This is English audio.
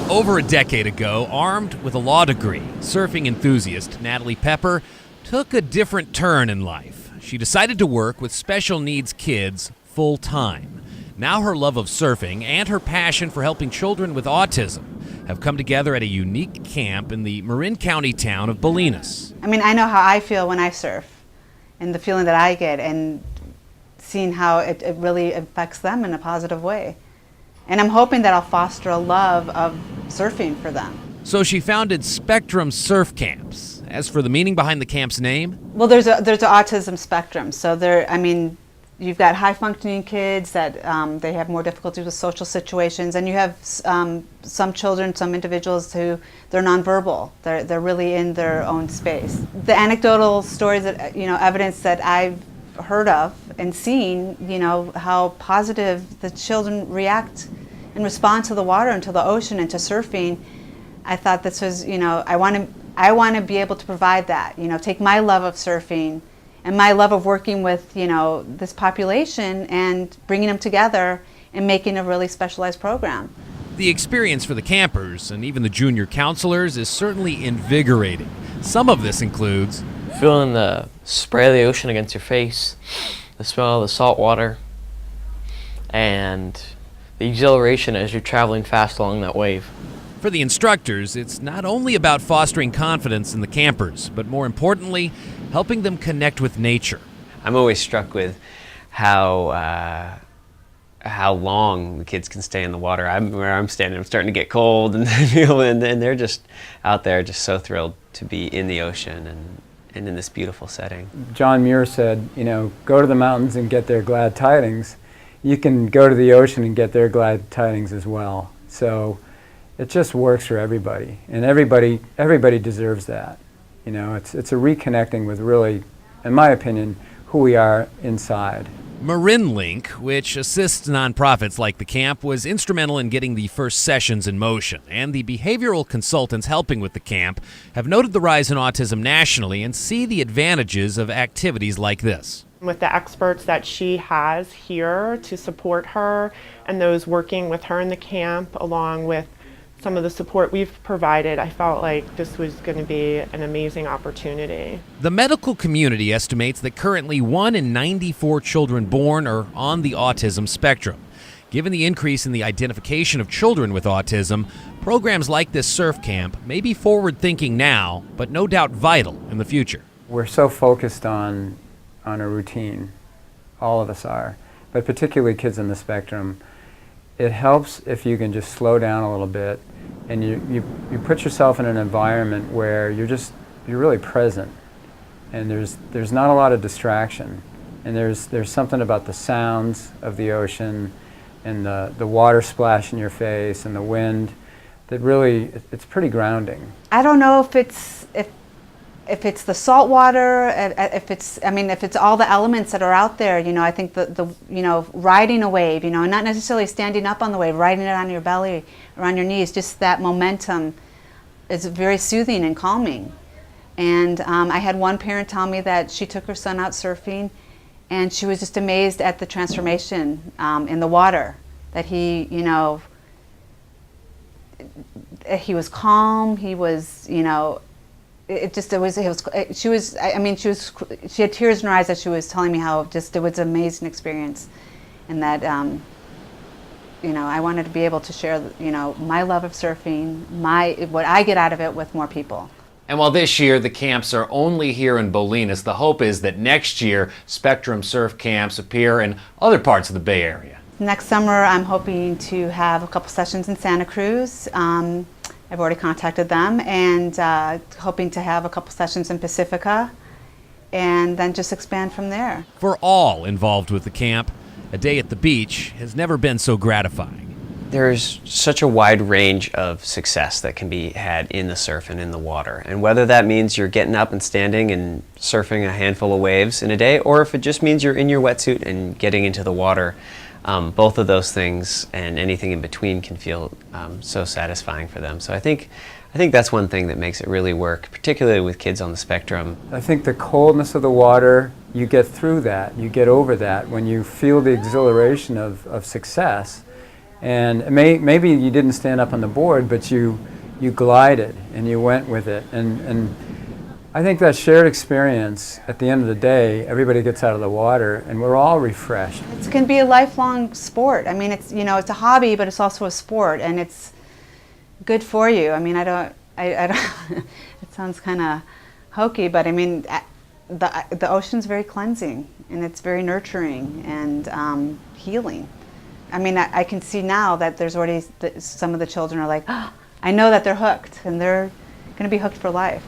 Over a decade ago, armed with a law degree, surfing enthusiast Natalie Pepper took a different turn in life. She decided to work with special needs kids full-time. Now her love of surfing and her passion for helping children with autism have come together at a unique camp in the Marin County town of Bolinas. I mean, I know how I feel when I surf and the feeling that I get, and seeing how it really affects them in a positive way. And I'm hoping that I'll foster a love of surfing for them. So she founded Spectrum Surf Camps. As for the meaning behind the camp's name? Well, there's an autism spectrum. So you've got high-functioning kids that they have more difficulties with social situations, and you have some children, some individuals who they're nonverbal. They're really in their own space. The anecdotal stories that evidence that I've heard of and seen, how positive the children react and respond to the water and to the ocean and to surfing. I thought this was, I want to be able to provide that. Take my love of surfing and my love of working with, this population and bringing them together and making a really specialized program. The experience for the campers and even the junior counselors is certainly invigorating. Some of this includes feeling the spray of the ocean against your face, the smell of the salt water, and the exhilaration as you're traveling fast along that wave. For the instructors, it's not only about fostering confidence in the campers, but more importantly, helping them connect with nature. I'm always struck with how long the kids can stay in the water. Where I'm standing, I'm starting to get cold, and they're just out there, just so thrilled to be in the ocean and in this beautiful setting. John Muir said, go to the mountains and get their glad tidings. You can go to the ocean and get their glad tidings as well. So it just works for everybody, and everybody deserves that. It's a reconnecting with really, in my opinion, who we are inside. Marin Link, which assists nonprofits like the camp, was instrumental in getting the first sessions in motion, and the behavioral consultants helping with the camp have noted the rise in autism nationally and see the advantages of activities like this. With the experts that she has here to support her and those working with her in the camp, along with some of the support we've provided, I felt like this was going to be an amazing opportunity. The medical community estimates that currently 1 in 94 children born are on the autism spectrum. Given the increase in the identification of children with autism, programs like this surf camp may be forward-thinking now, but no doubt vital in the future. We're so focused on a routine, all of us are, but particularly kids in the spectrum. It helps if you can just slow down a little bit and you put yourself in an environment where you're really present, and there's not a lot of distraction, and there's something about the sounds of the ocean and the water splash in your face and the wind that really, it's pretty grounding. I don't know if it's the salt water, if it's all the elements that are out there. I think the riding a wave, not necessarily standing up on the wave, riding it on your belly or on your knees, just that momentum is very soothing and calming. And I had one parent tell me that she took her son out surfing, and she was just amazed at the transformation in the water. That he was calm. He was, she had tears in her eyes as she was telling me how just it was an amazing experience, and that I wanted to be able to share my love of surfing, what I get out of it with more people. And while this year the camps are only here in Bolinas, the hope is that next year Spectrum Surf Camps appear in other parts of the Bay Area. Next summer I'm hoping to have a couple sessions in Santa Cruz. I've already contacted them, and hoping to have a couple sessions in Pacifica, and then just expand from there. For all involved with the camp, a day at the beach has never been so gratifying. There's such a wide range of success that can be had in the surf and in the water. And whether that means you're getting up and standing and surfing a handful of waves in a day, or if it just means you're in your wetsuit and getting into the water, both of those things and anything in between can feel so satisfying for them. So I think that's one thing that makes it really work, particularly with kids on the spectrum. I think the coldness of the water, you get through that, you get over that when you feel the exhilaration of success. And maybe you didn't stand up on the board, but you glided and you went with it. And I think that shared experience, at the end of the day, everybody gets out of the water and we're all refreshed. It can be a lifelong sport. I mean, it's, you know, it's a hobby, but it's also a sport, and it's good for you. I mean, I don't it sounds kind of hokey, but I mean, the ocean's very cleansing, and it's very nurturing and healing. I mean, I can see now that there's already some of the children are like, oh, I know that they're hooked, and they're going to be hooked for life.